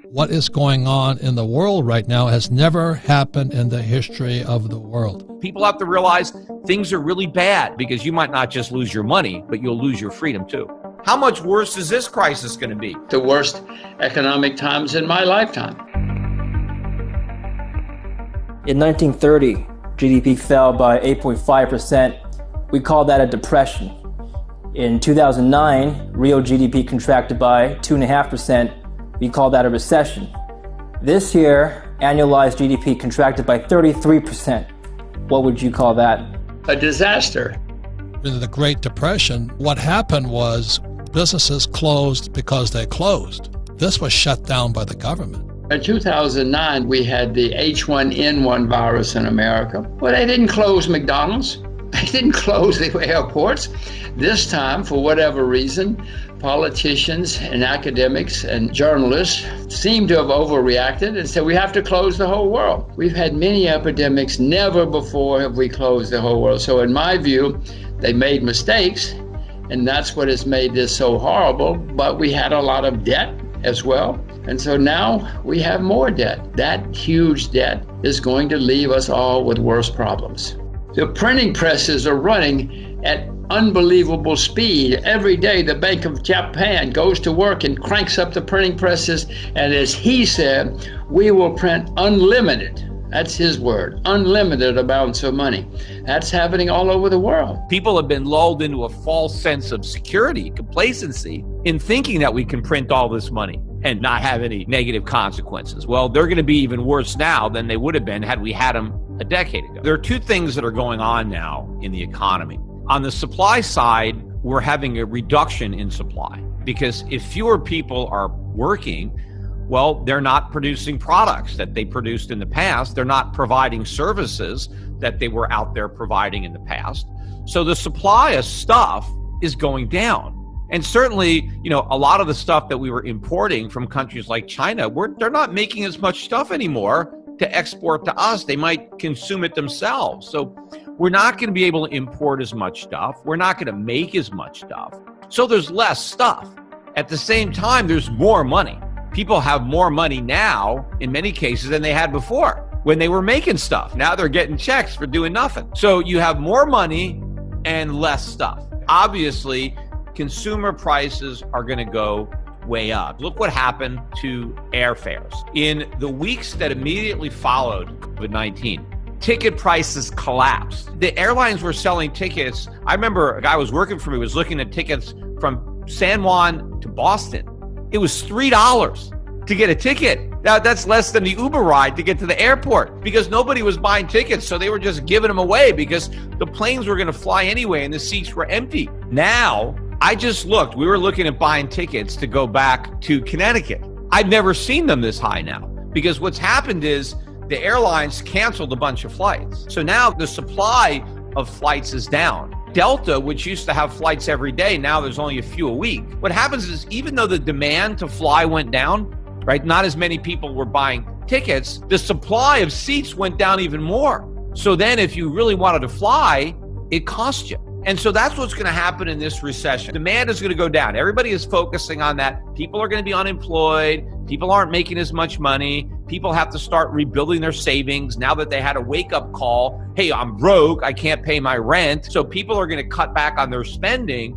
What is going on in the world right now has never happened in the history of the world. People have to realize things are really bad because you might not just lose your money, but you'll lose your freedom too. How much worse is this crisis going to be? The worst economic times in my lifetime. In 1930, GDP fell by 8.5%. We call that a depression. In 2009, real GDP contracted by 2.5%. We call that a recession. This year, annualized GDP contracted by 33%. What would you call that? A disaster. In the Great Depression, what happened was businesses closed because they closed. This was shut down by the government. In 2009, we had the H1N1 virus in America. Well, they didn't close McDonald's. They didn't close the airports. This time, for whatever reason, politicians and academics and journalists seem to have overreacted and said we have to close the whole world. We've had many epidemics. Never before have we closed the whole world. So in my view, they made mistakes, and that's what has made this so horrible. But we had a lot of debt as well. And so now we have more debt. That huge debt is going to leave us all with worse problems. The printing presses are running at unbelievable speed. Every day, the Bank of Japan goes to work and cranks up the printing presses. And as he said, we will print unlimited. That's his word, unlimited amounts of money. That's happening all over the world. People have been lulled into a false sense of security, complacency, in thinking that we can print all this money and not have any negative consequences. Well, they're going to be even worse now than they would have been had we had them a decade ago. There are two things that are going on now in the economy. On the supply side, we're having a reduction in supply because if fewer people are working, well, they're not producing products that they produced in the past. They're not providing services that they were out there providing in the past. So the supply of stuff is going down. And certainly, a lot of the stuff that we were importing from countries like China, they're not making as much stuff anymore to export to us. They might consume it themselves. So we're not going to be able to import as much stuff. We're not going to make as much stuff. So there's less stuff. At the same time, there's more money. People have more money now, in many cases, than they had before when they were making stuff. Now they're getting checks for doing nothing. So you have more money and less stuff. Obviously, consumer prices are going to go way up. Look what happened to airfares. In the weeks that immediately followed COVID-19, ticket prices collapsed. The airlines were selling tickets. I remember a guy who was working for me was looking at tickets from San Juan to Boston. It was $3 to get a ticket. Now that's less than the Uber ride to get to the airport because nobody was buying tickets. So they were just giving them away because the planes were going to fly anyway and the seats were empty. Now, I just looked. We were looking at buying tickets to go back to Connecticut. I've never seen them this high now because what's happened is the airlines canceled a bunch of flights. So now the supply of flights is down. Delta, which used to have flights every day, now there's only a few a week. What happens is even though the demand to fly went down, right, not as many people were buying tickets, the supply of seats went down even more. So then if you really wanted to fly, it cost you. And so that's what's going to happen in this recession. Demand is going to go down. Everybody is focusing on that. People are going to be unemployed. People aren't making as much money. People have to start rebuilding their savings now that they had a wake-up call. Hey, I'm broke. I can't pay my rent. So people are going to cut back on their spending.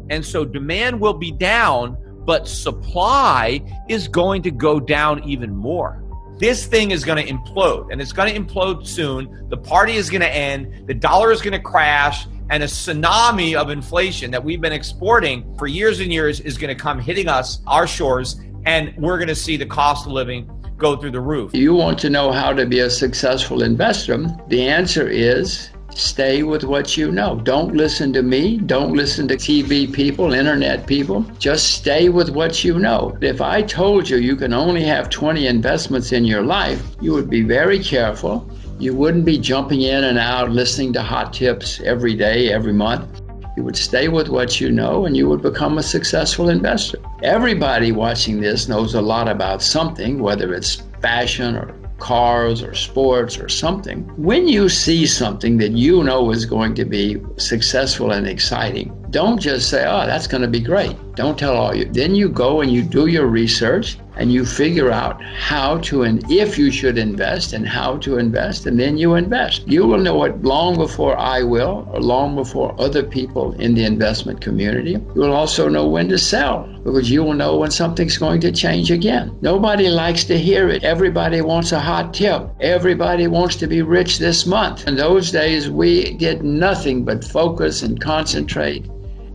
And so demand will be down, but supply is going to go down even more. This thing is going to implode, and it's going to implode soon. The party is going to end. The dollar is going to crash. And a tsunami of inflation that we've been exporting for years and years is going to come hitting us, our shores, and we're going to see the cost of living go through the roof. You want to know how to be a successful investor? The answer is stay with what you know. Don't listen to me. Don't listen to TV people, internet people. Just stay with what you know. If I told you you can only have 20 investments in your life, you would be very careful. You wouldn't be jumping in and out, listening to hot tips every day, every month. You would stay with what you know and you would become a successful investor. Everybody watching this knows a lot about something, whether it's fashion or cars or sports or something. When you see something that you know is going to be successful and exciting, Don't just say, oh, that's going to be great. Don't tell all you. Then you go and you do your research and you figure out how to, and if you should invest and how to invest, and then you invest. You will know it long before I will, or long before other people in the investment community. You will also know when to sell, because you will know when something's going to change again. Nobody likes to hear it. Everybody wants a hot tip. Everybody wants to be rich this month. In those days, we did nothing but focus and concentrate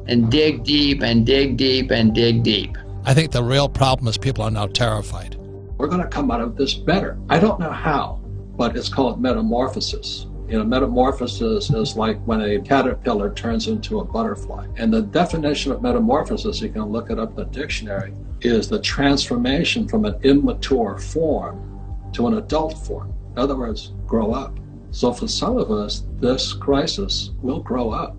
and dig deep and dig deep and dig deep. I think the real problem is people are now terrified. We're going to come out of this better. I don't know how, but it's called metamorphosis. Metamorphosis is like when a caterpillar turns into a butterfly. And the definition of metamorphosis, you can look it up in the dictionary, is the transformation from an immature form to an adult form. In other words, grow up. So for some of us, this crisis will grow up.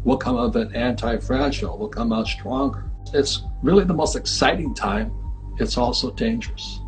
We'll come out of it anti-fragile. We'll come out stronger. It's really the most exciting time. It's also dangerous.